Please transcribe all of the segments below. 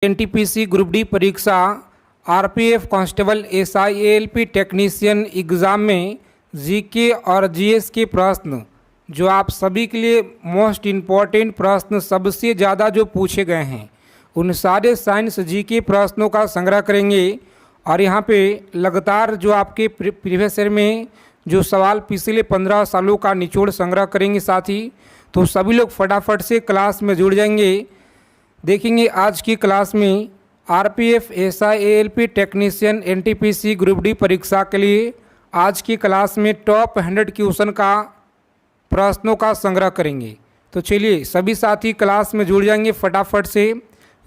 NTPC group D परीक्षा RPF constable एसआईएएलपी technician exam में GK और जीएस के प्रश्न जो आप सभी के लिए मोस्ट इम्पॉर्टेंट प्रश्न सबसे ज़्यादा जो पूछे गए हैं उन सारे साइंस जीके प्रश्नों का संग्रह करेंगे। और यहाँ पे लगातार जो आपके प्रीवियस ईयर में जो सवाल पिछले 15 सालों का निचोड़ संग्रह करेंगे साथी, तो सभी लोग फटाफट से क्लास में जुड़ जाएंगे। देखेंगे आज की क्लास में RPF SI ALP technician NTPC group D परीक्षा के लिए आज की क्लास में टॉप 100 क्वेश्चन का प्रश्नों का संग्रह करेंगे। तो चलिए सभी साथी क्लास में जुड़ जाएंगे फटाफट से।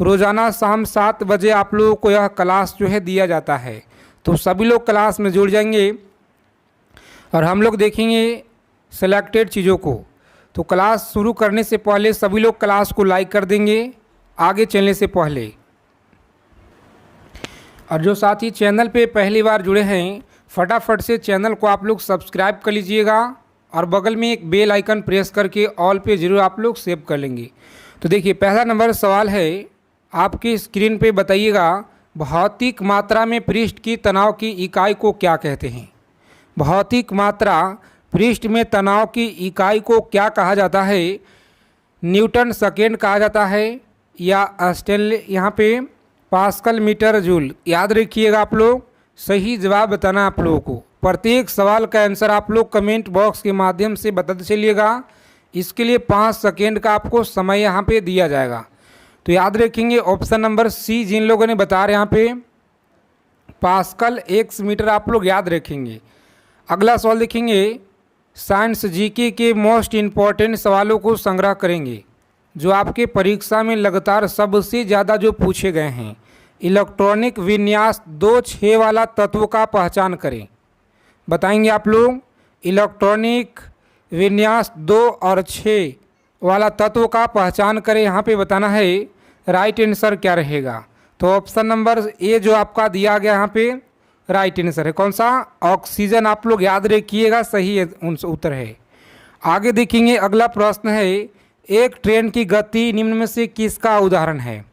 रोज़ाना शाम 7 बजे आप लोगों को यह क्लास जो है दिया जाता है, तो सभी लोग क्लास में जुड़ जाएंगे और हम लोग देखेंगे सेलेक्टेड चीज़ों को। तो क्लास शुरू करने से पहले सभी लोग क्लास को लाइक कर देंगे आगे चलने से पहले। और जो साथी चैनल पे पहली बार जुड़े हैं फटाफट से चैनल को आप लोग सब्सक्राइब कर लीजिएगा और बगल में एक बेल आइकन प्रेस करके ऑल पे ज़रूर आप लोग सेव कर लेंगे। तो देखिए पहला नंबर सवाल है, आपकी स्क्रीन पे बताइएगा भौतिक मात्रा में पृष्ठ की तनाव की इकाई को क्या कहते हैं। भौतिक मात्रा पृष्ठ में तनाव की इकाई को क्या कहा जाता है? न्यूटन सेकेंड कहा जाता है या स्टेनले यहाँ पे पास्कल मीटर जूल। याद रखिएगा आप लोग, सही जवाब बताना आप लोगों को। प्रत्येक सवाल का आंसर आप लोग कमेंट बॉक्स के माध्यम से बताते चलिएगा। इसके लिए 5 सेकेंड का आपको समय यहाँ पे दिया जाएगा। तो याद रखेंगे ऑप्शन नंबर सी जिन लोगों ने बता रहे यहाँ पे पास्कल एक्स मीटर आप लोग याद रखेंगे। अगला सवाल देखेंगे, साइंस जीके के मोस्ट इम्पॉर्टेंट सवालों को संग्रह करेंगे जो आपके परीक्षा में लगातार सबसे ज़्यादा जो पूछे गए हैं। इलेक्ट्रॉनिक विन्यास 2-6 वाला तत्व का पहचान करें। बताएंगे आप लोग इलेक्ट्रॉनिक विन्यास 2 और 6 वाला तत्व का पहचान करें। यहाँ पे बताना है राइट आंसर क्या रहेगा। तो ऑप्शन नंबर ए जो आपका दिया गया यहाँ पे राइट आंसर है। कौन सा? ऑक्सीजन। आप लोग याद रखिएगा, सही उत्तर है। आगे देखेंगे अगला प्रश्न है, एक ट्रेन की गति निम्न में से किसका उदाहरण है?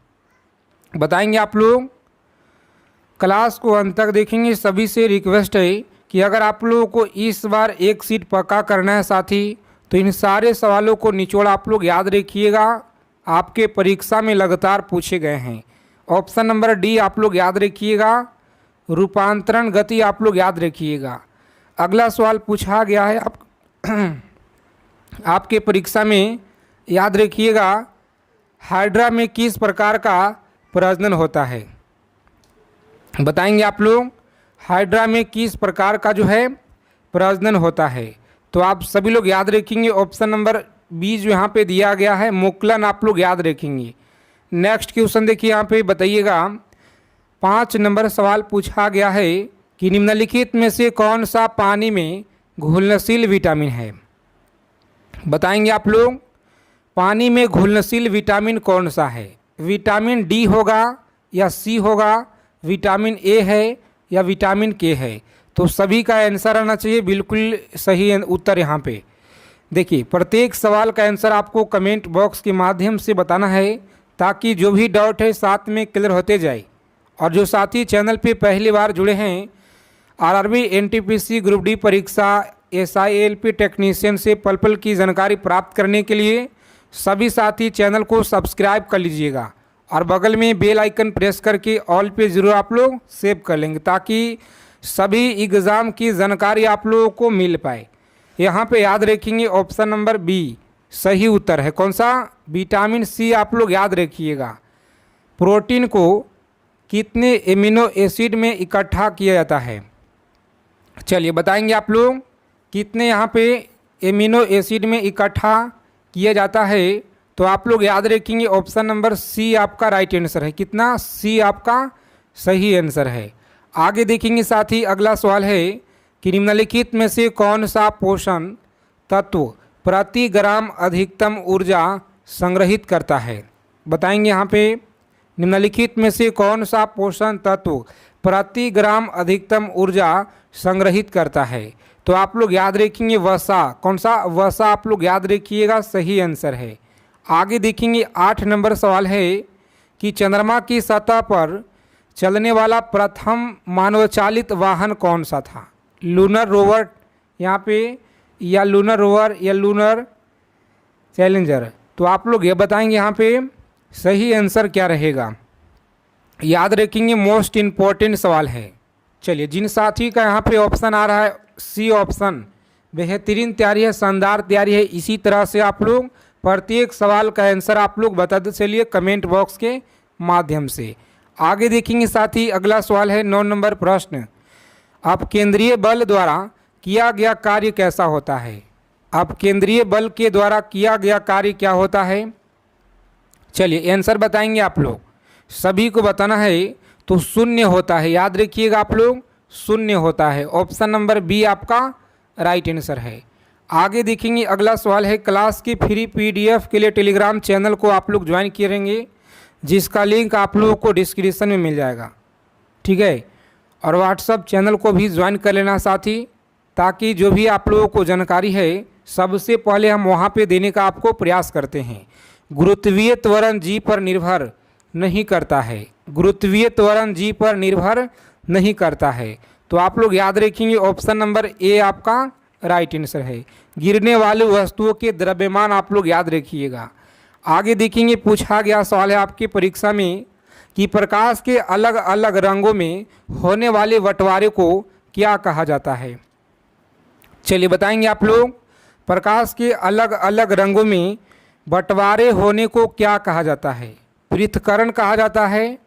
बताएंगे आप लोग। क्लास को अंत तक देखेंगे। सभी से रिक्वेस्ट है कि अगर आप लोगों को इस बार एक सीट पक्का करना है साथी, तो इन सारे सवालों को निचोड़ आप लोग याद रखिएगा, आपके परीक्षा में लगातार पूछे गए हैं। ऑप्शन नंबर डी आप लोग याद रखिएगा, रूपांतरण गति आप लोग याद रखिएगा। अगला सवाल पूछा गया है आपके परीक्षा में, याद रखिएगा, हाइड्रा में किस प्रकार का प्रजनन होता है? बताएंगे आप लोग हाइड्रा में किस प्रकार का जो है प्रजनन होता है। तो आप सभी लोग याद रखेंगे ऑप्शन नंबर बी जो यहाँ पे दिया गया है मुकुलन आप लोग याद रखेंगे। नेक्स्ट क्वेश्चन देखिए यहाँ पे बताइएगा, 5 नंबर सवाल पूछा गया है कि निम्नलिखित में से कौन सा पानी में घुलनशील विटामिन है? बताएंगे आप लोग पानी में घुलनशील विटामिन कौन सा है? विटामिन डी होगा या सी होगा, विटामिन ए है या विटामिन के है? तो सभी का आंसर आना चाहिए बिल्कुल सही उत्तर। यहाँ पे देखिए प्रत्येक सवाल का आंसर आपको कमेंट बॉक्स के माध्यम से बताना है ताकि जो भी डाउट है साथ में क्लियर होते जाए। और जो साथी चैनल पे पहली बार जुड़े हैं आरआरबी एनटीपीसी ग्रुप डी परीक्षा एसआईएएलपी टेक्नीशियन से पल पल की जानकारी प्राप्त करने के लिए सभी साथी चैनल को सब्सक्राइब कर लीजिएगा और बगल में बेल आइकन प्रेस करके ऑल पे ज़रूर आप लोग सेव कर लेंगे ताकि सभी एग्ज़ाम की जानकारी आप लोगों को मिल पाए। यहाँ पे याद रखेंगे ऑप्शन नंबर बी सही उत्तर है। कौन सा? विटामिन सी आप लोग याद रखिएगा। प्रोटीन को कितने एमिनो एसिड में इकट्ठा किया जाता है? चलिए बताएंगे आप लोग कितने यहाँ पे एमिनो एसिड में इकट्ठा किया जाता है। तो आप लोग याद रखेंगे ऑप्शन नंबर सी आपका राइट आंसर है। कितना? सी आपका सही आंसर है। आगे देखेंगे साथी अगला सवाल है कि निम्नलिखित में से कौन सा पोषण तत्व प्रति ग्राम अधिकतम ऊर्जा संग्रहित करता है? बताएंगे यहाँ पे निम्नलिखित में से कौन सा पोषण तत्व प्रति ग्राम अधिकतम ऊर्जा संग्रहित करता है? तो आप लोग याद रखेंगे वसा। कौन सा? वसा आप लोग याद रखिएगा, सही आंसर है। आगे देखेंगे 8 नंबर सवाल है कि चंद्रमा की सतह पर चलने वाला प्रथम मानवचालित वाहन कौन सा था? लूनर रोवर यहाँ पे, या लूनर रोवर, या लूनर चैलेंजर? तो आप लोग ये बताएंगे यहाँ पे सही आंसर क्या रहेगा। याद रखेंगे, मोस्ट इम्पॉर्टेंट सवाल है। चलिए, जिन साथी का यहाँ पे ऑप्शन आ रहा है सी ऑप्शन, बेहतरीन तैयारी है, शानदार तैयारी है। इसी तरह से आप लोग प्रत्येक सवाल का आंसर आप लोग बताते चलिए कमेंट बॉक्स के माध्यम से। आगे देखेंगे साथी, अगला सवाल है 9 नंबर प्रश्न। अब केंद्रीय बल द्वारा किया गया कार्य कैसा होता है? अब केंद्रीय बल के द्वारा किया गया कार्य क्या होता है? चलिए आंसर बताएंगे आप लोग, सभी को बताना है। तो शून्य होता है, याद रखिएगा आप लोग, शून्य होता है। ऑप्शन नंबर बी आपका राइट आंसर है। आगे देखेंगे, अगला सवाल है, क्लास की फ्री पीडीएफ के लिए टेलीग्राम चैनल को आप लोग ज्वाइन करेंगे, जिसका लिंक आप लोगों को डिस्क्रिप्शन में मिल जाएगा, ठीक है। और व्हाट्सअप चैनल को भी ज्वाइन कर लेना साथी, ताकि जो भी आप लोगों को जानकारी है सबसे पहले हम वहाँ पे देने का आपको प्रयास करते हैं। गुरुत्वीय त्वरण जी पर निर्भर नहीं करता है, गुरुत्वीय त्वरण जी पर निर्भर नहीं करता है। तो आप लोग याद रखेंगे ऑप्शन नंबर ए आपका राइट आंसर है। गिरने वाली वस्तुओं के द्रव्यमान आप लोग याद रखिएगा। आगे देखेंगे, पूछा गया सवाल है आपकी परीक्षा में कि प्रकाश के अलग अलग रंगों में होने वाले बंटवारे को क्या कहा जाता है? चलिए बताएंगे आप लोग, प्रकाश के अलग अलग रंगों में बंटवारे होने को क्या कहा जाता है? पृथक्करण कहा जाता है,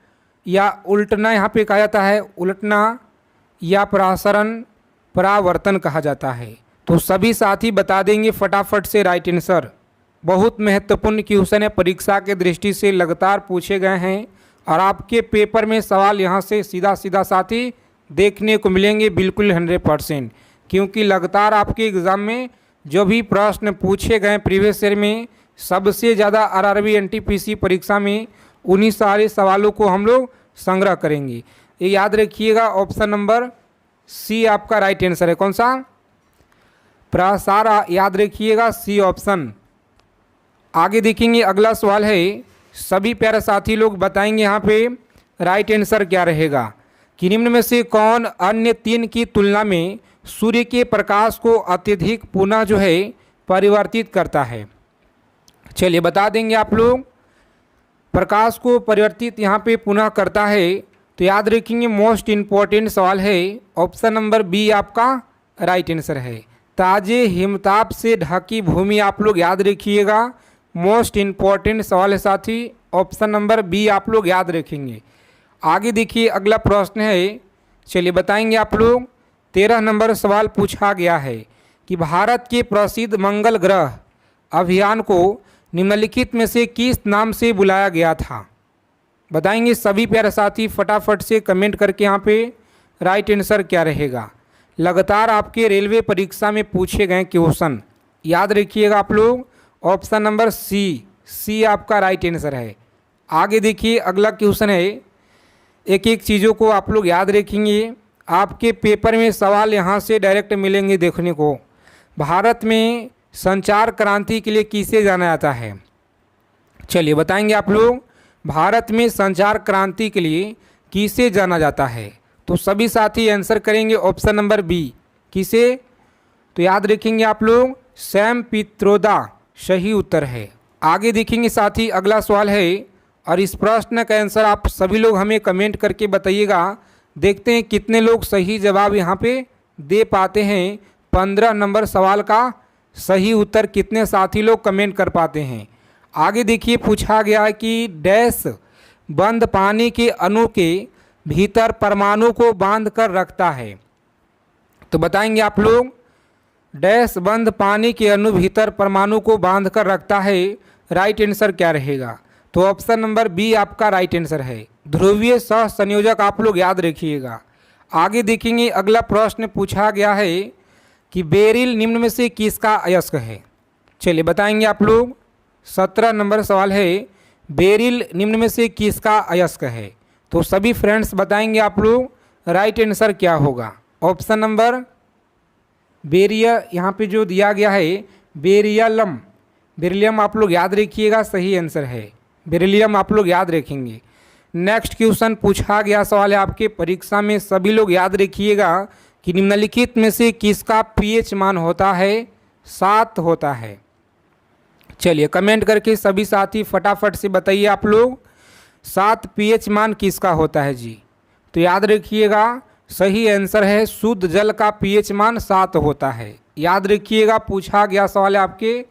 या उल्टना यहाँ पे कहा जाता है, उलटना, या प्रसारण परावर्तन कहा जाता है? तो सभी साथी बता देंगे फटाफट से राइट आंसर। बहुत महत्वपूर्ण क्वेश्चन है, परीक्षा के दृष्टि से लगातार पूछे गए हैं, और आपके पेपर में सवाल यहाँ से सीधा सीधा साथी देखने को मिलेंगे, बिल्कुल 100%। क्योंकि लगातार आपके एग्ज़ाम में जो भी प्रश्न पूछे गए प्रीवियस ईयर में, सबसे ज़्यादा आरआरबी एनटीपीसी परीक्षा में उन्हीं सारे सवालों को हम लोग संग्रह करेंगे। ये याद रखिएगा, ऑप्शन नंबर सी आपका राइट आंसर है। कौन सा? प्रसार, याद रखिएगा सी ऑप्शन। आगे देखेंगे, अगला सवाल है, सभी प्यारे साथी लोग बताएंगे यहाँ पे राइट आंसर क्या रहेगा कि निम्न में से कौन अन्य 3 की तुलना में सूर्य के प्रकाश को अत्यधिक पुनः जो है परिवर्तित करता है? चलिए बता देंगे आप लोग, प्रकाश को परिवर्तित यहाँ पे पुनः करता है। तो याद रखेंगे, मोस्ट इम्पॉर्टेंट सवाल है, ऑप्शन नंबर बी आपका राइट आंसर है। ताजे हिमताप से ढकी भूमि आप लोग याद रखिएगा, मोस्ट इम्पॉर्टेंट सवाल है साथी, ऑप्शन नंबर बी आप लोग याद रखेंगे। आगे देखिए, अगला प्रश्न है, चलिए बताएंगे आप लोग, 13 नंबर सवाल पूछा गया है कि भारत के प्रसिद्ध मंगल ग्रह अभियान को निम्नलिखित में से किस नाम से बुलाया गया था? बताएंगे सभी प्यारे साथी फटाफट से कमेंट करके यहाँ पे राइट आंसर क्या रहेगा। लगातार आपके रेलवे परीक्षा में पूछे गए क्वेश्चन, याद रखिएगा आप लोग, ऑप्शन नंबर सी आपका राइट आंसर है। आगे देखिए, अगला क्वेश्चन है, एक एक चीज़ों को आप लोग याद रखेंगे, आपके पेपर में सवाल यहाँ से डायरेक्ट मिलेंगे देखने को। भारत में संचार क्रांति के लिए किसे जाना जाता है? चलिए बताएंगे आप लोग, भारत में संचार क्रांति के लिए किसे जाना जाता है? तो सभी साथी आंसर करेंगे ऑप्शन नंबर बी, किसे? तो याद रखेंगे आप लोग, सैम पित्रोदा सही उत्तर है। आगे देखेंगे साथी, अगला सवाल है, और इस प्रश्न का आंसर आप सभी लोग हमें कमेंट करके बताइएगा। देखते हैं कितने लोग सही जवाब यहाँ पे दे पाते हैं। 15 नंबर सवाल का सही उत्तर कितने साथी लोग कमेंट कर पाते हैं। आगे देखिए, पूछा गया है कि डैश बंद पानी के अणु के भीतर परमाणु को बांध कर रखता है? तो बताएंगे आप लोग, डैश बंद पानी के अणु भीतर परमाणु को बांध कर रखता है, राइट आंसर क्या रहेगा? तो ऑप्शन नंबर बी आपका राइट आंसर है। ध्रुवीय सह संयोजक आप लोग याद रखिएगा। आगे देखेंगे, अगला प्रश्न पूछा गया है कि बेरिल निम्न में से किसका अयस्क है? चलिए बताएंगे आप लोग, 17 नंबर सवाल है, बेरिल निम्न में से किसका अयस्क है? तो सभी फ्रेंड्स बताएंगे आप लोग राइट आंसर क्या होगा। ऑप्शन नंबर बेरिया यहाँ पे जो दिया गया है बेरियलम, बेरिलियम आप लोग याद रखिएगा, सही आंसर है। बेरिलियम आप लोग याद रखेंगे। नेक्स्ट क्वेश्चन पूछा गया सवाल है आपके परीक्षा में, सभी लोग याद रखिएगा कि निम्नलिखित में से किसका पीएच मान होता है? 7 होता है। चलिए कमेंट करके सभी साथी फटाफट से बताइए आप लोग 7 पीएच मान किसका होता है जी। तो याद रखिएगा सही आंसर है शुद्ध जल का पीएच मान 7 होता है। याद रखिएगा पूछा गया सवाल है आपके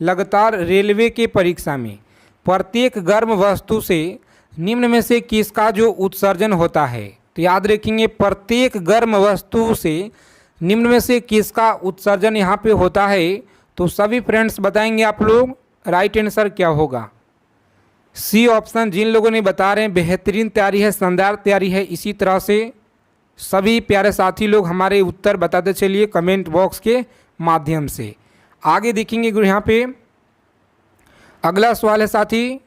लगातार रेलवे के परीक्षा में, प्रत्येक गर्म वस्तु से निम्न में से किसका जो उत्सर्जन होता है? तो याद रखेंगे प्रत्येक गर्म वस्तु से निम्न में से किसका उत्सर्जन यहाँ पे होता है? तो सभी फ्रेंड्स बताएंगे आप लोग राइट आंसर क्या होगा। सी ऑप्शन जिन लोगों ने बता रहे हैं बेहतरीन तैयारी है, शानदार तैयारी है। इसी तरह से सभी प्यारे साथी लोग हमारे उत्तर बताते चलिए कमेंट बॉक्स के माध्यम से। आगे देखेंगे यहाँ पे अगला सवाल है साथी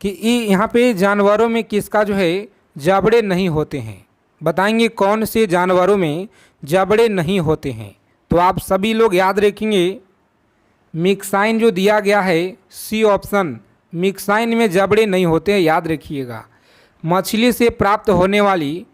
कि यहाँ पे जानवरों में किसका जो है जबड़े नहीं होते हैं? बताएंगे कौन से जानवरों में जबड़े नहीं होते हैं? तो आप सभी लोग याद रखेंगे मिक्साइन जो दिया गया है सी ऑप्शन, मिक्साइन में जबड़े नहीं होते हैं, याद रखिएगा। मछली से प्राप्त होने वाली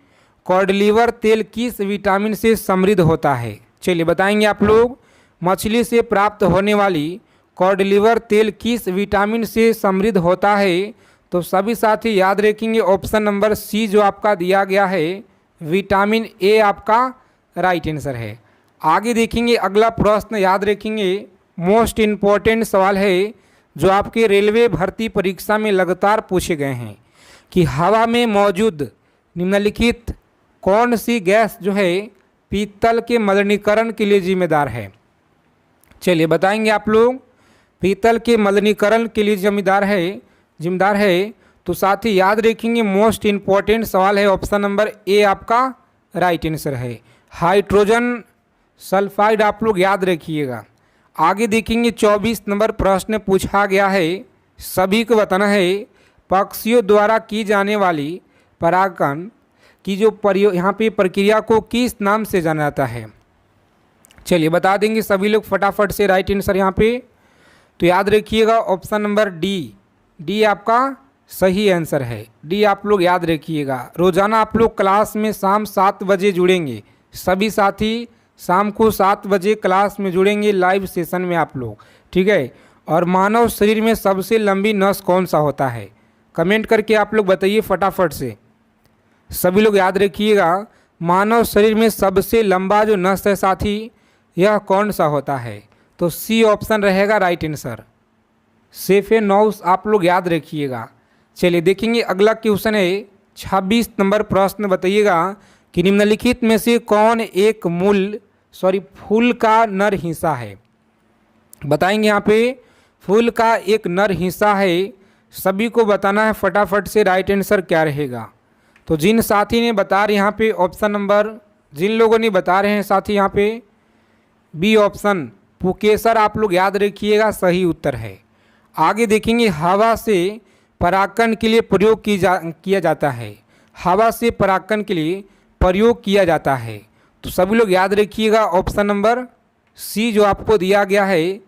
कॉड लिवर तेल किस विटामिन से समृद्ध होता है? चलिए बताएंगे आप लोग मछली से प्राप्त होने वाली कॉड लिवर तेल किस विटामिन से समृद्ध होता है? तो सभी साथी याद रखेंगे ऑप्शन नंबर सी जो आपका दिया गया है विटामिन ए आपका राइट आंसर है। आगे देखेंगे अगला प्रश्न, याद रखेंगे मोस्ट इम्पॉर्टेंट सवाल है जो आपके रेलवे भर्ती परीक्षा में लगातार पूछे गए हैं कि हवा में मौजूद निम्नलिखित कौन सी गैस जो है पीतल के मलिनीकरण के लिए जिम्मेदार है? चलिए बताएंगे आप लोग पीतल के मलिनीकरण के लिए जिम्मेदार है। तो साथ ही याद रखेंगे मोस्ट इम्पॉर्टेंट सवाल है ऑप्शन नंबर ए आपका राइट आंसर है, हाइड्रोजन सल्फाइड आप लोग याद रखिएगा। आगे देखेंगे 24 नंबर प्रश्न पूछा गया है, सभी को बताना है पक्षियों द्वारा की जाने वाली परागण की जो यहाँ पे प्रक्रिया को किस नाम से जाना जाता है? चलिए बता देंगे सभी लोग फटाफट से राइट आंसर यहाँ पे। तो याद रखिएगा ऑप्शन नंबर डी आपका सही आंसर है। डी आप लोग याद रखिएगा। रोज़ाना आप लोग क्लास में शाम 7 बजे जुड़ेंगे, सभी साथी शाम को 7 बजे क्लास में जुड़ेंगे लाइव सेशन में आप लोग, ठीक है। और मानव शरीर में सबसे लंबी नस कौन सा होता है? कमेंट करके आप लोग बताइए फटाफट से। सभी लोग याद रखिएगा मानव शरीर में सबसे लंबा जो नस है साथी यह कौन सा होता है? तो सी ऑप्शन रहेगा राइट आंसर, सेफेनोस आप लोग याद रखिएगा। चलिए देखेंगे अगला क्वेश्चन है 26 नंबर प्रश्न, बताइएगा कि निम्नलिखित में से कौन एक फूल का नर हिस्सा है? बताएंगे यहाँ पे फूल का एक नर हिस्सा है, सभी को बताना है फटाफट से राइट आंसर क्या रहेगा। तो जिन साथी ने बता रहे यहाँ पे ऑप्शन नंबर, जिन लोगों ने बता रहे हैं साथी यहाँ पे बी ऑप्शन पुकेसर आप लोग याद रखिएगा सही उत्तर है। आगे देखेंगे हवा से परागण के लिए प्रयोग किया जाता है, हवा से परागण के लिए प्रयोग किया जाता है। तो सभी लोग याद रखिएगा ऑप्शन नंबर सी जो आपको दिया गया है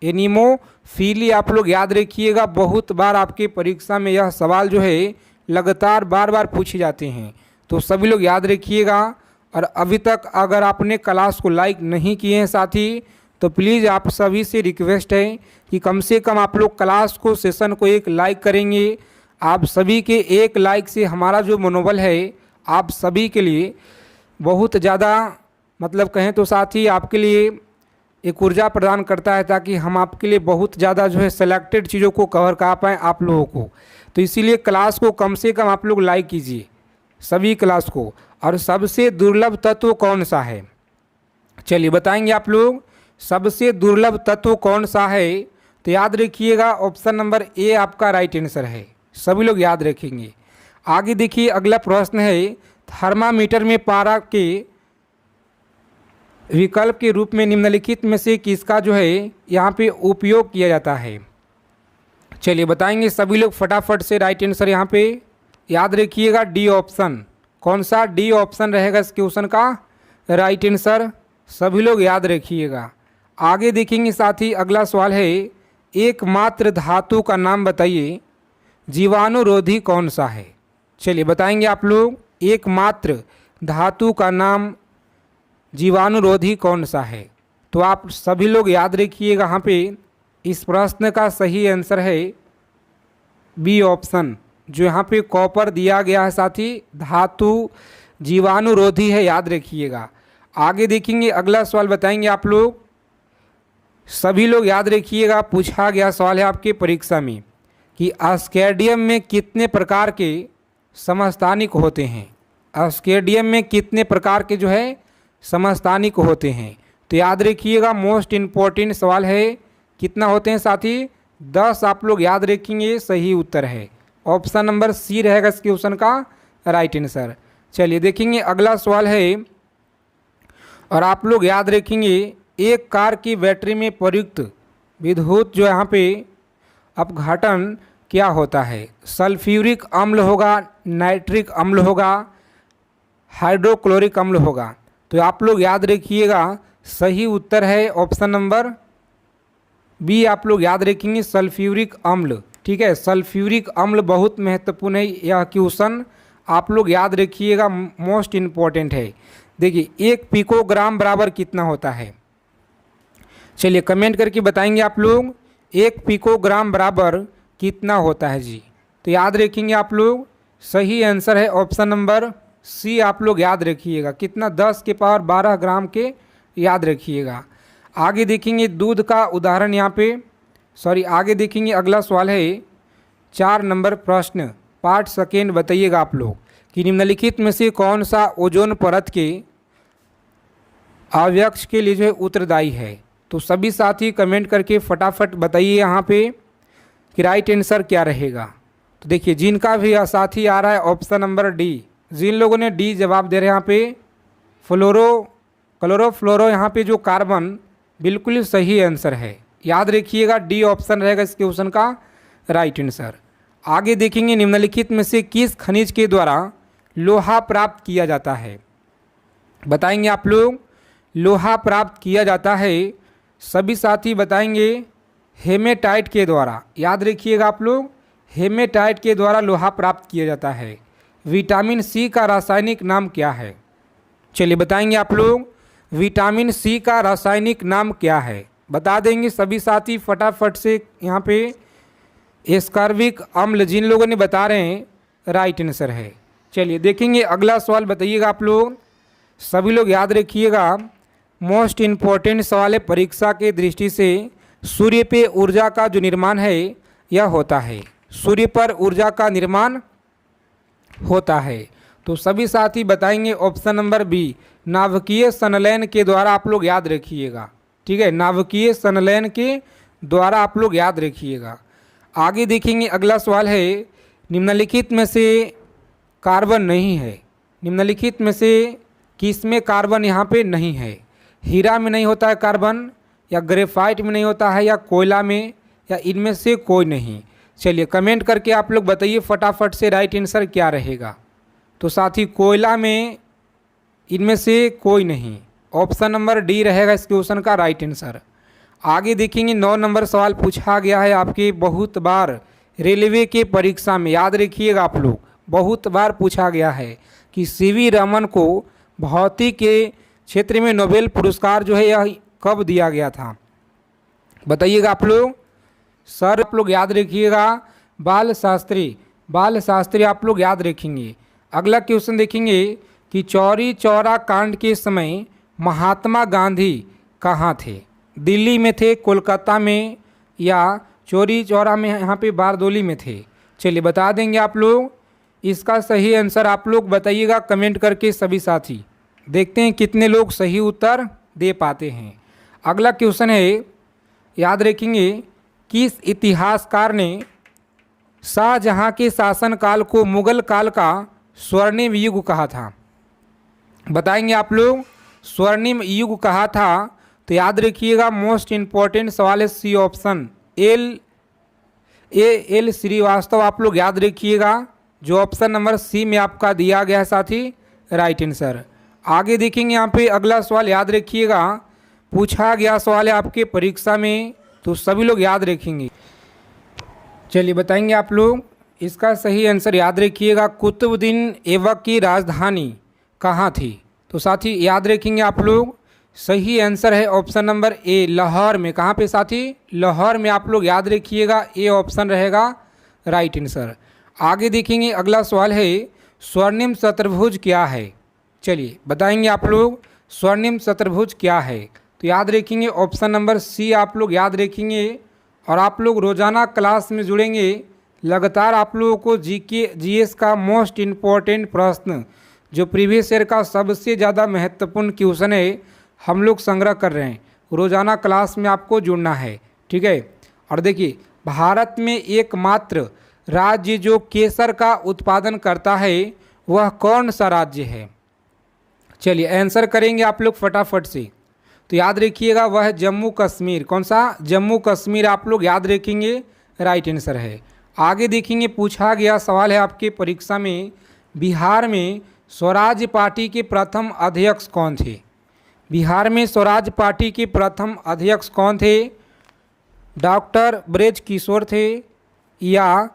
एनीमोफिली आप लोग याद रखिएगा। बहुत बार आपके परीक्षा में यह सवाल जो है लगातार बार पूछे जाते हैं, तो सभी लोग याद रखिएगा। और अभी तक अगर आपने क्लास को लाइक नहीं किए हैं साथी तो प्लीज़ आप सभी से रिक्वेस्ट है कि कम से कम आप लोग क्लास को सेशन को एक लाइक करेंगे। आप सभी के एक लाइक से हमारा जो मनोबल है आप सभी के लिए बहुत ज़्यादा मतलब कहें तो साथी आपके लिए एक ऊर्जा प्रदान करता है, ताकि हम आपके लिए बहुत ज़्यादा जो है सेलेक्टेड चीज़ों को कवर कर पाएँ आप लोगों को। तो इसीलिए क्लास को कम से कम आप लोग लाइक कीजिए सभी क्लास को। और सबसे दुर्लभ तत्व कौन सा है? चलिए बताएंगे आप लोग सबसे दुर्लभ तत्व कौन सा है? तो याद रखिएगा ऑप्शन नंबर ए आपका राइट आंसर है, सभी लोग याद रखेंगे। आगे देखिए अगला प्रश्न है थर्मामीटर में पारा के विकल्प के रूप में निम्नलिखित में से किसका जो है यहाँ पे उपयोग किया जाता है? चलिए बताएंगे सभी लोग फटाफट से राइट आंसर यहाँ पे याद रखिएगा डी ऑप्शन। कौन सा? डी ऑप्शन रहेगा इस क्वेश्चन का राइट आंसर, सभी लोग याद रखिएगा। आगे देखेंगे साथी अगला सवाल है एकमात्र धातु का नाम बताइए, जीवाणुरोधी कौन सा है। चलिए बताएंगे आप लोग, एकमात्र धातु का नाम जीवाणुरोधी कौन सा है। तो आप सभी लोग याद रखिएगा, यहाँ पे इस प्रश्न का सही आंसर है बी ऑप्शन, जो यहाँ पे कॉपर दिया गया है साथी, धातु जीवाणुरोधी है, याद रखिएगा। आगे देखेंगे, अगला सवाल बताएंगे आप लोग, सभी लोग याद रखिएगा। पूछा गया सवाल है आपके परीक्षा में कि स्केडियम में कितने प्रकार के समस्थानिक होते हैं। स्केडियम में कितने प्रकार के जो है समस्थानिक होते हैं। तो याद रखिएगा, मोस्ट इम्पोर्टेंट सवाल है। कितना होते हैं साथी? 10 आप लोग याद रखेंगे, सही उत्तर है ऑप्शन नंबर सी रहेगा इस क्वेश्चन का राइट आंसर। चलिए देखेंगे, अगला सवाल है और आप लोग याद रखेंगे, एक कार की बैटरी में प्रयुक्त विद्युत जो यहाँ पे अपघटन क्या होता है। सल्फ्यूरिक अम्ल होगा, नाइट्रिक अम्ल होगा, हाइड्रोक्लोरिक अम्ल होगा। तो आप लोग याद रखिएगा, सही उत्तर है ऑप्शन नंबर बी, आप लोग याद रखेंगे सल्फ्यूरिक अम्ल। ठीक है, सल्फ्यूरिक अम्ल बहुत महत्वपूर्ण है, यह क्वेश्चन आप लोग याद रखिएगा, मोस्ट इम्पॉर्टेंट है। देखिए, 1 पिकोग्राम बराबर कितना होता है। चलिए कमेंट करके बताएंगे आप लोग, 1 पिकोग्राम बराबर कितना होता है जी। तो याद रखेंगे आप लोग, सही आंसर है ऑप्शन नंबर सी, आप लोग याद रखिएगा। कितना? 10 के पावर 12 ग्राम के, याद रखिएगा। आगे देखेंगे दूध का उदाहरण यहाँ पे, आगे देखेंगे अगला सवाल है 4 नंबर प्रश्न, पार्ट सेकेंड बताइएगा आप लोग कि निम्नलिखित में से कौन सा ओजोन परत के अवयक्ष के लिए जो है उत्तरदायी है। तो सभी साथी कमेंट करके फटाफट बताइए यहाँ पे कि राइट आंसर क्या रहेगा। तो देखिए, जिनका भी साथी आ रहा है ऑप्शन नंबर डी, जिन लोगों ने डी जवाब दे रहे हैं यहाँ पे क्लोरोफ्लोरो, यहाँ पे जो कार्बन, बिल्कुल ही सही आंसर है। याद रखिएगा, डी ऑप्शन रहेगा इस क्वेश्चन का राइट आंसर। आगे देखेंगे, निम्नलिखित में से किस खनिज के द्वारा लोहा प्राप्त किया जाता है। बताएंगे आप लोग, लोहा प्राप्त किया जाता है, सभी साथी बताएंगे हेमेटाइट के द्वारा। याद रखिएगा आप लोग, हेमेटाइट के द्वारा लोहा प्राप्त किया जाता है। विटामिन सी का रासायनिक नाम क्या है। चलिए बताएंगे आप लोग, विटामिन सी का रासायनिक नाम क्या है, बता देंगे सभी साथी फटाफट से। यहाँ पे एस्कॉर्बिक अम्ल, जिन लोगों ने बता रहे हैं राइट आंसर है। चलिए देखेंगे अगला सवाल बताइएगा आप लोग, सभी लोग याद रखिएगा, मोस्ट इम्पॉर्टेंट सवाल है परीक्षा के दृष्टि से। सूर्य पे ऊर्जा का जो निर्माण है यह होता है, सूर्य पर ऊर्जा का निर्माण होता है। तो सभी साथी बताएंगे ऑप्शन नंबर बी, नाभिकीय संलयन के द्वारा, आप लोग याद रखिएगा। ठीक है, नाभिकीय संलयन के द्वारा आप लोग याद रखिएगा। आगे देखेंगे अगला सवाल है, निम्नलिखित में से कार्बन नहीं है। निम्नलिखित में से किस में कार्बन यहाँ पे नहीं है। हीरा में नहीं होता है कार्बन, या ग्रेफाइट में नहीं होता है, या कोयला में, या इनमें से कोई नहीं। चलिए कमेंट करके आप लोग बताइए फटाफट से राइट आंसर क्या रहेगा। तो साथी, कोयला में इनमें से कोई नहीं, ऑप्शन नंबर डी रहेगा इस क्वेश्चन का राइट आंसर। आगे देखेंगे, 9 नंबर सवाल पूछा गया है आपके बहुत बार रेलवे के परीक्षा में, याद रखिएगा आप लोग, बहुत बार पूछा गया है कि सीवी रमन को भौतिक के क्षेत्र में नोबेल पुरस्कार जो है यह कब दिया गया था। बताइएगा आप लोग। सर आप लोग याद रखिएगा, बाल शास्त्री आप लोग याद रखेंगे। अगला क्वेश्चन देखेंगे कि चौरी चौरा कांड के समय महात्मा गांधी कहाँ थे। दिल्ली में थे, कोलकाता में, या चौरी चौरा में, यहाँ पे बारदोली में थे। चलिए बता देंगे आप लोग, इसका सही आंसर आप लोग बताइएगा कमेंट करके सभी साथी। देखते हैं कितने लोग सही उत्तर दे पाते हैं। अगला क्वेश्चन है, याद रखेंगे, किस इतिहासकार ने शाहजहां के शासनकाल को मुगल काल का स्वर्णिम युग कहा था। बताएंगे आप लोग, स्वर्णिम युग कहा था। तो याद रखिएगा, मोस्ट इम्पॉर्टेंट सवाल है सी ऑप्शन, एल श्रीवास्तव आप लोग याद रखिएगा, जो ऑप्शन नंबर सी में आपका दिया गया है साथी राइट आंसर। आगे देखेंगे यहाँ पे अगला सवाल, याद रखिएगा, पूछा गया सवाल है आपके परीक्षा में तो सभी लोग याद रखेंगे। चलिए बताएंगे आप लोग, इसका सही आंसर याद रखिएगा, कुतुबुद्दीन ऐबक की राजधानी कहाँ थी। तो साथी याद रखेंगे आप लोग, सही आंसर है ऑप्शन नंबर ए, लाहौर में। कहाँ पे साथी? लाहौर में। आप लोग याद रखिएगा, ए ऑप्शन रहेगा राइट आंसर। आगे देखेंगे, अगला सवाल है स्वर्णिम चतुर्भुज क्या है। चलिए बताएंगे आप लोग, स्वर्णिम चतुर्भुज क्या है। तो याद रखेंगे ऑप्शन नंबर सी आप लोग याद रखेंगे। और आप लोग रोज़ाना क्लास में जुड़ेंगे, लगातार आप लोगों को जीएस का मोस्ट इम्पॉर्टेंट प्रश्न, जो प्रीवियस ईयर का सबसे ज़्यादा महत्वपूर्ण क्वेश्चन है, हम लोग संग्रह कर रहे हैं। रोज़ाना क्लास में आपको जुड़ना है, ठीक है। और देखिए, भारत में एकमात्र राज्य जो केसर का उत्पादन करता है, वह कौन सा राज्य है? चलिए आंसर करेंगे आप लोग फटाफट से। तो याद रखिएगा, वह जम्मू कश्मीर। कौन सा? जम्मू कश्मीर। आप लोग याद रखेंगे, राइट आंसर है। आगे देखेंगे, पूछा गया सवाल है आपके परीक्षा में, बिहार में स्वराज पार्टी के प्रथम अध्यक्ष कौन थे? बिहार में स्वराज पार्टी के प्रथम अध्यक्ष कौन थे? डॉक्टर ब्रज किशोर थे, या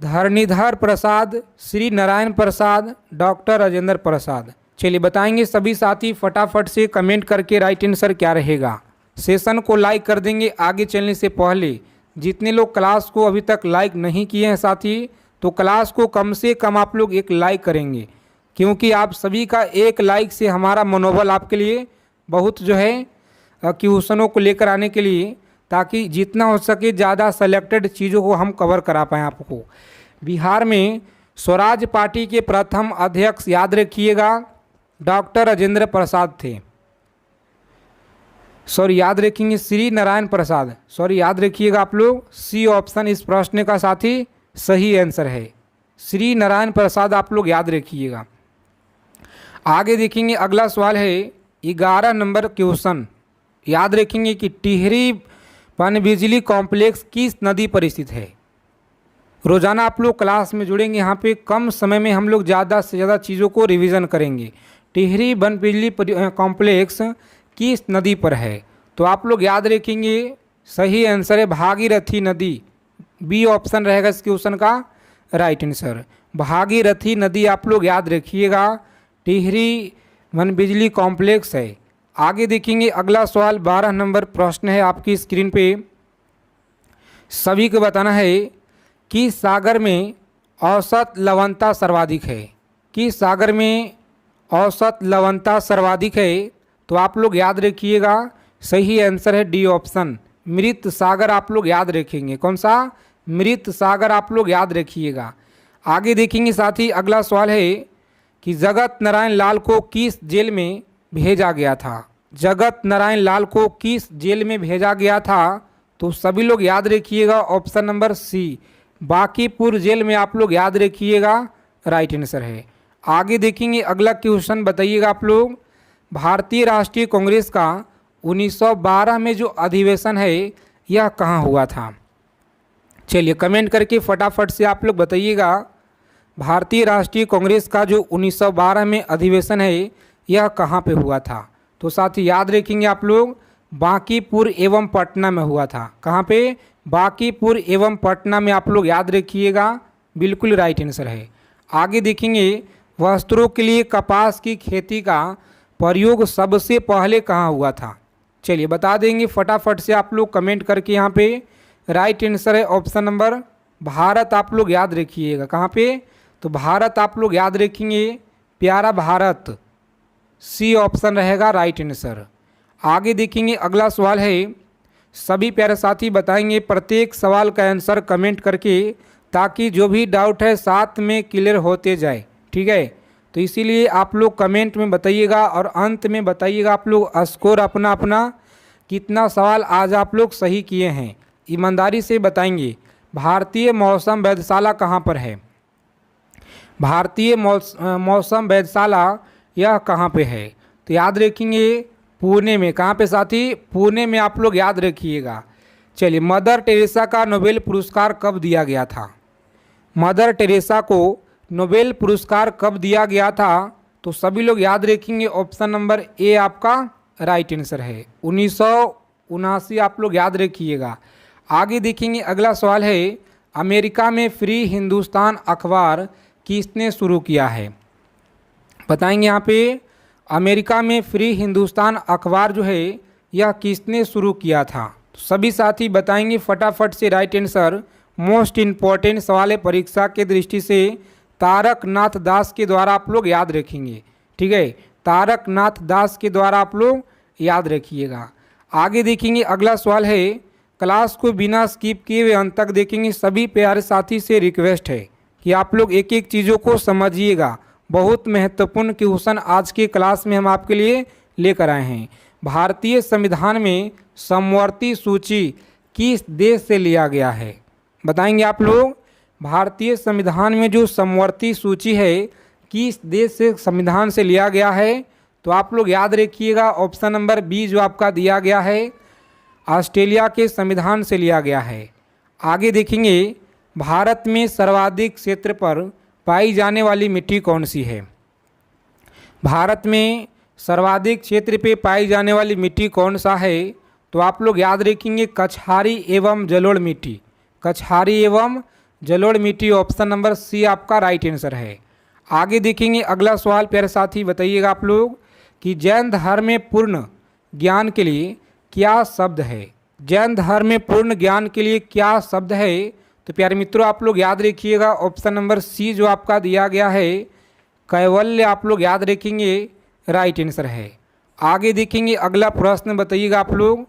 धरणीधर प्रसाद, श्री नारायण प्रसाद, डॉक्टर राजेंद्र प्रसाद? चलिए बताएंगे सभी साथी, फटाफट से कमेंट करके राइट आंसर क्या रहेगा। सेशन को लाइक कर देंगे आगे चलने से पहले। जितने लोग क्लास को अभी तक लाइक नहीं किए हैं साथी, तो क्लास को कम से कम आप लोग एक लाइक करेंगे, क्योंकि आप सभी का एक लाइक से हमारा मनोबल आपके लिए बहुत जो है क्वेश्चनों को लेकर आने के लिए, ताकि जितना हो सके ज़्यादा सेलेक्टेड चीज़ों को हम कवर करा पाएँ आपको। बिहार में स्वराज पार्टी के प्रथम अध्यक्ष याद रखिएगा, डॉक्टर राजेंद्र प्रसाद थे। सॉरी याद रखेंगे, श्री नारायण प्रसाद। सॉरी याद रखिएगा आप लोग, सी ऑप्शन इस प्रश्न का साथी सही आंसर है, श्री नारायण प्रसाद। आप लोग याद रखिएगा। आगे देखेंगे, अगला सवाल है 11 नंबर क्वेश्चन। याद रखेंगे कि टिहरी पनबिजली कॉम्प्लेक्स किस नदी पर स्थित है। रोज़ाना आप लोग क्लास में जुड़ेंगे, यहाँ पे कम समय में हम लोग ज़्यादा से ज़्यादा चीज़ों को रिवीजन करेंगे। टिहरी पनबिजली कॉम्प्लेक्स किस नदी पर है? तो आप लोग याद रखेंगे, सही आंसर है भागीरथी नदी। बी ऑप्शन रहेगा इस क्वेश्चन का राइट आंसर, भागीरथी नदी। आप लोग याद रखिएगा, टिहरी पनबिजली कॉम्प्लेक्स है। आगे देखेंगे, अगला सवाल 12 नंबर प्रश्न है आपकी स्क्रीन पे। सभी को बताना है कि सागर में औसत लवणता सर्वाधिक है। कि सागर में औसत लवणता सर्वाधिक है? तो आप लोग याद रखिएगा, सही आंसर है डी ऑप्शन, मृत सागर। आप लोग याद रखेंगे, कौन सा? मृत सागर। आप लोग याद रखिएगा। आगे देखेंगे साथी, अगला सवाल है कि जगत नारायण लाल को किस जेल में भेजा गया था? जगत नारायण लाल को किस जेल में भेजा गया था? तो सभी लोग याद रखिएगा, option number C, Bankipur jail में। आप लोग याद रखिएगा, राइट आंसर है। आगे देखेंगे, अगला क्वेश्चन बताइएगा आप लोग, भारतीय राष्ट्रीय कांग्रेस का 1912 में जो अधिवेशन है, यह कहाँ हुआ था? चलिए कमेंट करके फटाफट से आप लोग बताइएगा, भारतीय राष्ट्रीय कांग्रेस का जो 1912 में अधिवेशन है, यह कहाँ पे हुआ था? तो साथ ही याद रखेंगे आप लोग, बांकीपुर एवं पटना में हुआ था। कहाँ पे? बांकीपुर एवं पटना में। आप लोग याद रखिएगा, बिल्कुल राइट आंसर है। आगे देखेंगे, वस्त्रों के लिए कपास की खेती का प्रयोग सबसे पहले कहाँ हुआ था? चलिए बता देंगे फटाफट से आप लोग कमेंट करके। यहाँ पे राइट आंसर है ऑप्शन नंबर भारत। आप लोग याद रखिएगा, कहाँ पे? तो भारत। आप लोग याद रखेंगे, प्यारा भारत, सी ऑप्शन रहेगा राइट आंसर। आगे देखेंगे, अगला सवाल है, सभी प्यारे साथी बताएंगे प्रत्येक सवाल का आंसर कमेंट करके, ताकि जो भी डाउट है साथ में क्लियर होते जाए, ठीक है। तो इसीलिए आप लोग कमेंट में बताइएगा और अंत में बताइएगा आप लोग स्कोर अपना अपना, कितना सवाल आज आप लोग सही किए हैं, ईमानदारी से बताएंगे। भारतीय मौसम वेधशाला कहाँ पर है? भारतीय मौसम वेधशाला यह कहाँ पे है? तो याद रखेंगे, पुणे में। कहाँ पे साथी? पुणे में। आप लोग याद रखिएगा। चलिए, मदर टेरेसा का नोबेल पुरस्कार कब दिया गया था? मदर टेरेसा को नोबेल पुरस्कार कब दिया गया था? तो सभी लोग याद रखेंगे, ऑप्शन नंबर ए आपका राइट आंसर है, 1979 आप लोग याद रखिएगा। आगे देखेंगे अगला सवाल है, अमेरिका में फ्री हिंदुस्तान अखबार किसने शुरू किया है? बताएंगे यहाँ पे अमेरिका में फ्री हिंदुस्तान अखबार जो है यह किसने शुरू किया था? तो सभी साथी बताएंगे फटाफट से राइट आंसर। मोस्ट इम्पॉर्टेंट सवाल है परीक्षा के दृष्टि से, तारक नाथ दास के द्वारा आप लोग याद रखेंगे। ठीक है, तारक नाथ दास के द्वारा आप लोग याद रखिएगा। आगे देखेंगे अगला सवाल है, क्लास को बिना स्किप किए हुए अंत तक देखेंगे। सभी प्यारे साथी से रिक्वेस्ट है कि आप लोग एक एक चीज़ों को समझिएगा। बहुत महत्वपूर्ण क्वेश्चन आज के क्लास में हम आपके लिए लेकर आए हैं। भारतीय संविधान में समवर्ती सूची किस देश से लिया गया है? बताएंगे आप लोग। भारतीय संविधान में जो समवर्ती सूची है किस देश से संविधान से लिया गया है? तो आप लोग याद रखिएगा ऑप्शन नंबर बी जो आपका दिया गया है, ऑस्ट्रेलिया के संविधान से लिया गया है। आगे देखेंगे भारत में सर्वाधिक क्षेत्र पर पाई जाने वाली मिट्टी कौन सी है? भारत में सर्वाधिक क्षेत्र पे पाई जाने वाली मिट्टी कौन सा है? तो आप लोग याद रखेंगे कछारी एवं जलोढ़ मिट्टी। कछारी एवं जलोढ़ मिट्टी ऑप्शन नंबर सी आपका राइट आंसर है। आगे देखेंगे अगला सवाल प्यारे साथी, बताइएगा आप लोग कि जैन धर्म में पूर्ण ज्ञान के लिए क्या शब्द है? जैन धर्म में पूर्ण ज्ञान के लिए क्या शब्द है? तो प्यारे मित्रों आप लोग याद रखिएगा ऑप्शन नंबर सी जो आपका दिया गया है कैवल्य, आप लोग याद रखेंगे राइट आंसर है। आगे देखेंगे अगला प्रश्न, बताइएगा आप लोग।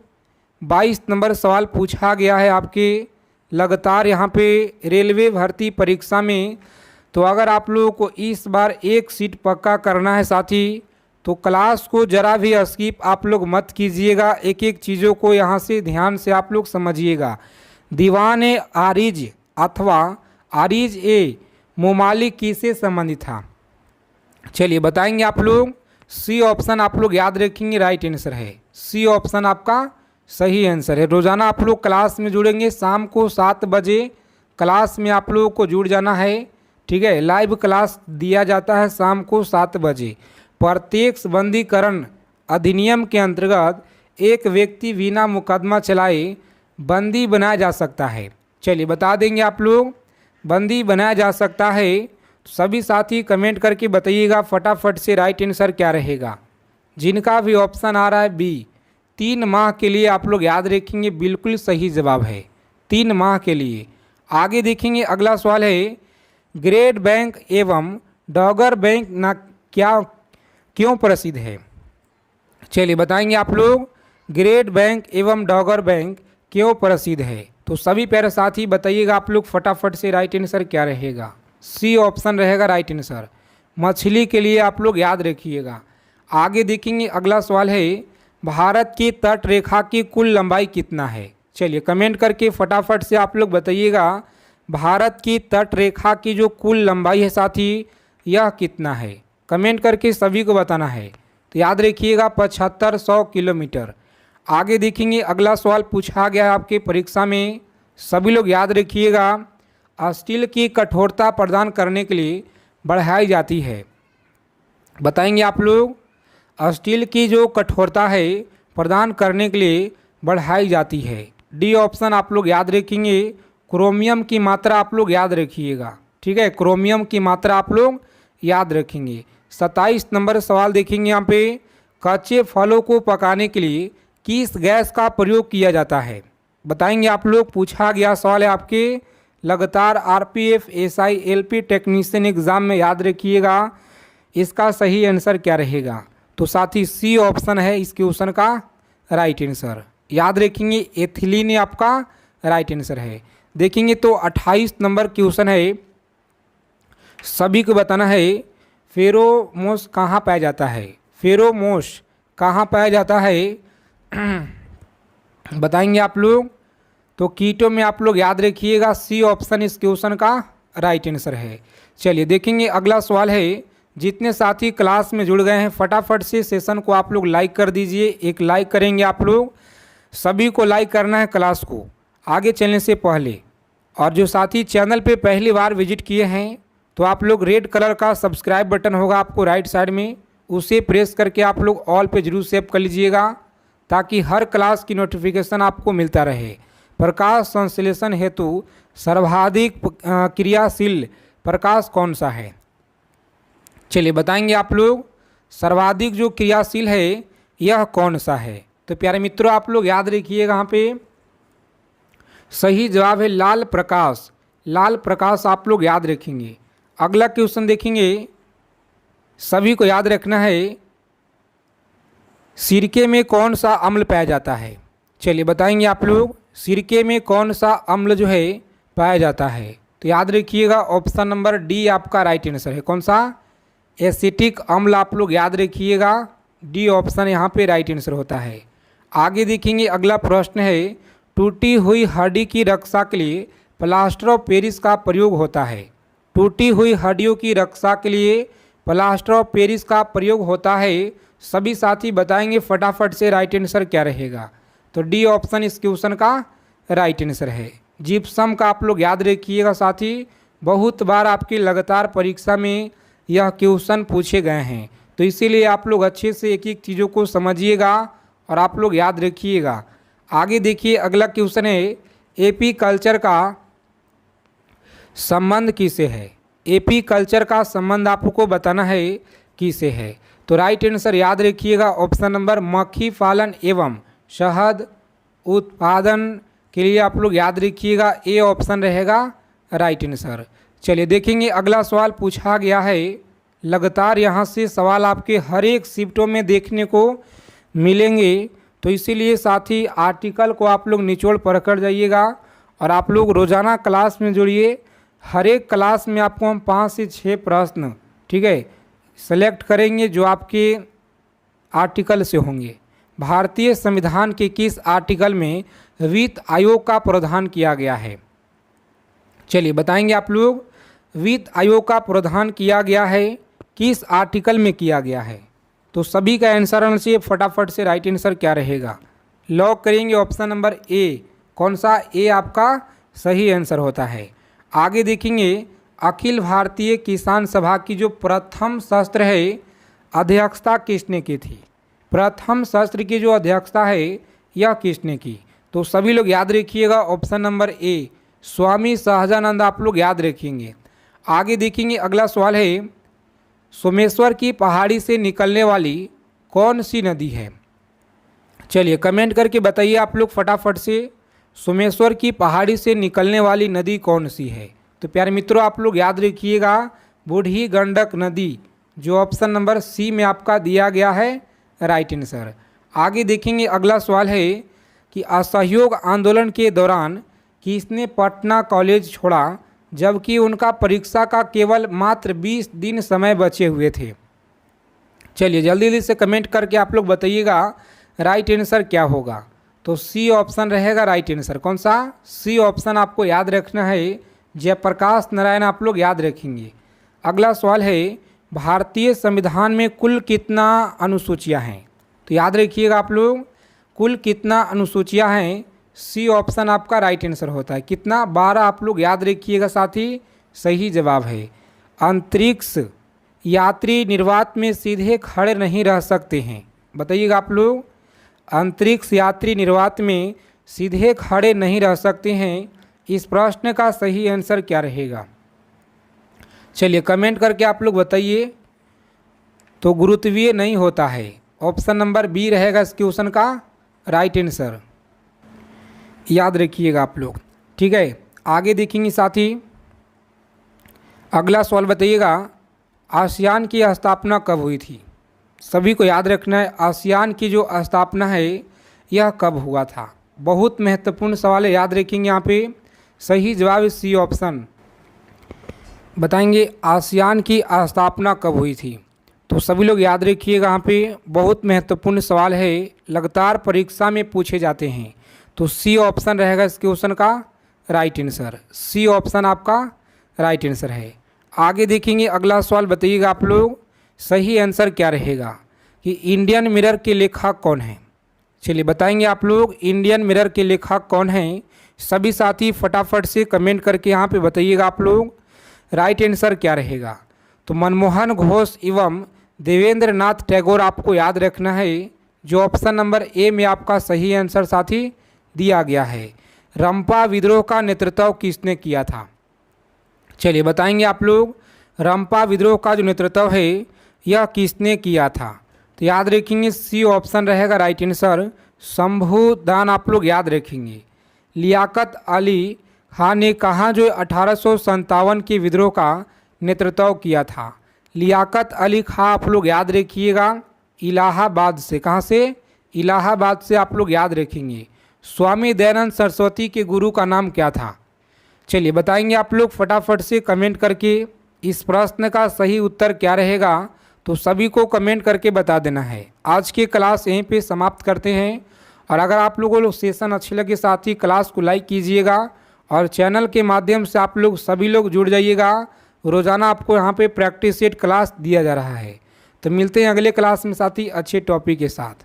22 नंबर सवाल पूछा गया है आपके लगातार यहाँ पे रेलवे भर्ती परीक्षा में। तो अगर आप लोगों को इस बार एक सीट पक्का करना है साथी, तो क्लास को ज़रा भी स्किप आप लोग मत कीजिएगा। एक एक चीज़ों को यहाँ से ध्यान से आप लोग समझिएगा। दीवान ए आरिज अथवा आरिज ए मुमालिक किससे संबंधित था? चलिए बताएंगे आप लोग। सी ऑप्शन आप लोग याद रखेंगे राइट आंसर है। सी ऑप्शन आपका सही आंसर है। रोज़ाना आप लोग क्लास में जुड़ेंगे, शाम को 7 बजे क्लास में आप लोगों को जुड़ जाना है। ठीक है, लाइव क्लास दिया जाता है शाम को 7 बजे। प्रत्यक्ष बंदीकरण अधिनियम के अंतर्गत एक व्यक्ति बिना मुकदमा चलाए बंदी बनाया जा सकता है। चलिए बता देंगे आप लोग, बंदी बनाया जा सकता है। तो सभी साथी कमेंट करके बताइएगा फटाफट से राइट आंसर क्या रहेगा। जिनका भी ऑप्शन आ रहा है बी, 3 माह के लिए आप लोग याद रखेंगे बिल्कुल सही जवाब है, 3 माह के लिए। आगे देखेंगे अगला सवाल है, ग्रेट बैंक एवं डॉगर बैंक ना क्यों प्रसिद्ध है? चलिए बताएंगे आप लोग, ग्रेट बैंक एवं डॉगर बैंक क्यों प्रसिद्ध है? तो सभी प्यारे साथी बताइएगा आप लोग फटाफट से राइट आंसर क्या रहेगा। सी ऑप्शन रहेगा राइट आंसर। मछली के लिए आप लोग याद रखिएगा। आगे देखेंगे अगला सवाल है, भारत की तट रेखा की कुल लंबाई कितना है? चलिए कमेंट करके फटाफट से आप लोग बताइएगा भारत की तट रेखा की जो कुल लंबाई है साथी यह कितना है? कमेंट करके सभी को बताना है। तो याद रखिएगा 7500 किलोमीटर। आगे देखेंगे अगला सवाल पूछा गया है आपके परीक्षा में, सभी लोग याद रखिएगा। स्टील की कठोरता प्रदान करने के लिए बढ़ाई जाती है। बताएंगे आप लोग, स्टील की जो कठोरता है प्रदान करने के लिए बढ़ाई जाती है। डी ऑप्शन आप लोग याद रखेंगे। क्रोमियम की मात्रा आप लोग याद रखिएगा। ठीक है, क्रोमियम की मात्रा आप लोग याद रखेंगे। 27 नंबर सवाल देखेंगे यहाँ पे, कच्चे फलों को पकाने के लिए किस गैस का प्रयोग किया जाता है? बताएंगे आप लोग। पूछा गया सवाल है आपके लगातार RPF SI LP technician exam में, याद रखिएगा इसका सही आंसर क्या रहेगा। तो साथी सी ऑप्शन है इस क्वेश्चन का राइट आंसर। याद रखेंगे एथिलीन आपका राइट आंसर है। देखेंगे तो 28 नंबर क्वेश्चन है, सभी को बताना है फेरोमोस कहाँ पाया जाता है? फेरोमोस कहाँ पाया जाता है? बताएंगे आप लोग। तो कीटों में आप लोग याद रखिएगा सी ऑप्शन इस क्वेश्चन का राइट आंसर है। चलिए देखेंगे अगला सवाल है, जितने साथी क्लास में जुड़ गए हैं फटाफट से सेशन को आप लोग लाइक कर दीजिए। एक लाइक करेंगे आप लोग, सभी को लाइक करना है क्लास को आगे चलने से पहले। और जो साथी चैनल पे पहली बार विजिट किए हैं तो आप लोग रेड कलर का सब्सक्राइब बटन होगा आपको राइट साइड में, उसे प्रेस करके आप लोग ऑल पे जरूर सेव कर लीजिएगा, ताकि हर क्लास की नोटिफिकेशन आपको मिलता रहे। प्रकाश संश्लेषण हेतु सर्वाधिक क्रियाशील प्रकाश कौन सा है? चलिए बताएंगे आप लोग, सर्वाधिक जो क्रियाशील है यह कौन सा है? तो प्यारे मित्रों आप लोग याद रखिएगा, यहाँ पे सही जवाब है लाल प्रकाश। लाल प्रकाश आप लोग याद रखेंगे। अगला क्वेश्चन देखेंगे, सभी को याद रखना है, सिरके में कौन सा अम्ल पाया जाता है? चलिए बताएंगे आप लोग, सिरके में कौन सा अम्ल जो है पाया जाता है? तो याद रखिएगा ऑप्शन नंबर डी आपका राइट आंसर है। कौन सा? एसिटिक अम्ल आप लोग याद रखिएगा, डी ऑप्शन यहाँ पे राइट आंसर होता है। आगे देखेंगे, अगला प्रश्न है, टूटी हुई हड्डी की रक्षा के लिए प्लास्टर ऑफ पेरिस का प्रयोग होता है। टूटी हुई हड्डियों की रक्षा के लिए प्लास्टर ऑफ पेरिस का प्रयोग होता है। सभी साथी बताएंगे फटाफट से राइट आंसर क्या रहेगा? तो डी ऑप्शन इस क्वेश्चन का राइट आंसर है। जिप्सम का आप लोग याद रखिएगा साथी, बहुत बार आपकी लगातार परीक्षा में यह क्वेश्चन पूछे गए हैं, तो इसीलिए आप लोग अच्छे से एक एक चीज़ों को समझिएगा और आप लोग याद रखिएगा। आगे देखिए, अगला क्वेश्चन है, एपी कल्चर का संबंध किससे है? एपी कल्चर का संबंध आपको बताना है किससे है? तो राइट आंसर याद रखिएगा ऑप्शन नंबर मक्खी पालन एवं शहद उत्पादन के लिए आप लोग याद रखिएगा, ए ऑप्शन रहेगा राइट आंसर। चलिए देखेंगे, अगला सवाल पूछा गया है, लगातार यहाँ से सवाल आपके हर एक शिफ्टों में देखने को मिलेंगे, तो इसीलिए साथी आर्टिकल को आप लोग निचोड़ पढ़कर जाइएगा और आप लोग रोज़ाना क्लास में जुड़िए। हर एक क्लास में आपको हम 5 से 6 प्रश्न, ठीक है, सेलेक्ट करेंगे जो आपके आर्टिकल से होंगे। भारतीय संविधान के किस आर्टिकल में वित्त आयोग का प्रावधान किया गया है? चलिए बताएंगे आप लोग, वित्त आयोग का प्रावधान किया गया है किस आर्टिकल में किया गया है? तो सभी का आंसर आना चाहिए फटाफट से, राइट आंसर क्या रहेगा? लॉक करेंगे ऑप्शन नंबर ए। कौन सा? ए आपका सही आंसर होता है। आगे देखेंगे, अखिल भारतीय किसान सभा की जो प्रथम सत्र है, अध्यक्षता किसने की थी? प्रथम सत्र की जो अध्यक्षता है यह किसने की? तो सभी लोग याद रखिएगा option number A, Swami Sahajanand आप लोग याद रखेंगे। आगे देखेंगे, अगला सवाल है, सोमेश्वर की पहाड़ी से निकलने वाली कौन सी नदी है? चलिए कमेंट करके बताइए आप लोग फटाफट से, सोमेश्वर की पहाड़ी से निकलने वाली नदी कौन सी है? तो प्यारे मित्रों आप लोग याद रखिएगा, बूढ़ी गंडक नदी, जो ऑप्शन नंबर सी में आपका दिया गया है राइट आंसर। आगे देखेंगे, अगला सवाल है कि असहयोग आंदोलन के दौरान किसने पटना कॉलेज छोड़ा जबकि उनका परीक्षा का केवल मात्र 20 दिन समय बचे हुए थे? चलिए जल्दी जल्दी से कमेंट करके आप लोग बताइएगा राइट आंसर क्या होगा? तो सी ऑप्शन रहेगा राइट आंसर। कौन सा? सी ऑप्शन आपको याद रखना है, जयप्रकाश नारायण आप लोग याद रखेंगे। अगला सवाल है, भारतीय संविधान में कुल कितना अनुसूचियां हैं? तो याद रखिएगा आप लोग, कुल कितना अनुसूचियां हैं? सी ऑप्शन आपका राइट आंसर होता है। कितना? 12 आप लोग याद रखिएगा साथी, सही जवाब है। अंतरिक्ष यात्री निर्वात में सीधे खड़े नहीं रह सकते हैं, बताइएगा आप लोग, अंतरिक्ष यात्री निर्वात में सीधे खड़े नहीं रह सकते हैं, इस प्रश्न का सही आंसर क्या रहेगा? चलिए कमेंट करके आप लोग बताइए। तो गुरुत्वीय नहीं होता है, ऑप्शन नंबर बी रहेगा इस क्वेश्चन का राइट आंसर, याद रखिएगा आप लोग, ठीक है। आगे देखेंगे साथी, अगला सवाल बताइएगा, आसियान की स्थापना कब हुई थी? सभी को याद रखना है, आसियान की जो स्थापना है यह कब हुआ था? बहुत महत्वपूर्ण सवाल है, याद रखेंगे। यहाँ पे सही जवाब सी ऑप्शन, बताएंगे आसियान की स्थापना कब हुई थी। तो सभी लोग याद रखिएगा, यहाँ पे बहुत महत्वपूर्ण सवाल है, लगातार परीक्षा में पूछे जाते हैं। तो सी ऑप्शन रहेगा इस क्वेश्चन का राइट आंसर, सी ऑप्शन आपका राइट आंसर है। आगे देखेंगे, अगला सवाल बताइएगा आप लोग, सही आंसर क्या रहेगा कि इंडियन मिरर के लेखक कौन है? चलिए बताएंगे आप लोग, इंडियन मिरर के लेखक कौन हैं? सभी साथी फटाफट से कमेंट करके यहाँ पे बताइएगा आप लोग राइट आंसर क्या रहेगा। तो मनमोहन घोष एवं देवेंद्र नाथ टैगोर आपको याद रखना है, जो ऑप्शन नंबर ए में आपका सही आंसर साथी दिया गया है। रंपा विद्रोह का नेतृत्व किसने किया था? चलिए बताएंगे आप लोग, रंपा विद्रोह का जो नेतृत्व है यह किसने किया था? तो याद रखेंगे सी ऑप्शन रहेगा राइट आंसर, शंभुदान आप लोग याद रखेंगे। लियाकत अली खान ने कहाँ जो 1857 के विद्रोह का नेतृत्व किया था? लियाकत अली खां आप लोग याद रखिएगा इलाहाबाद से। कहाँ से? इलाहाबाद से आप लोग याद रखेंगे। स्वामी दयानंद सरस्वती के गुरु का नाम क्या था? चलिए बताएंगे आप लोग फटाफट से कमेंट करके इस प्रश्न का सही उत्तर क्या रहेगा, तो सभी को कमेंट करके बता देना है। आज की क्लास यहीं पे समाप्त करते हैं, और अगर आप लोगों को सेशन अच्छे लगे साथ ही क्लास को लाइक कीजिएगा और चैनल के माध्यम से आप लोग सभी लोग जुड़ जाइएगा। रोज़ाना आपको यहाँ पे प्रैक्टिस सेट क्लास दिया जा रहा है। तो मिलते हैं अगले क्लास में साथ ही अच्छे टॉपिक के साथ।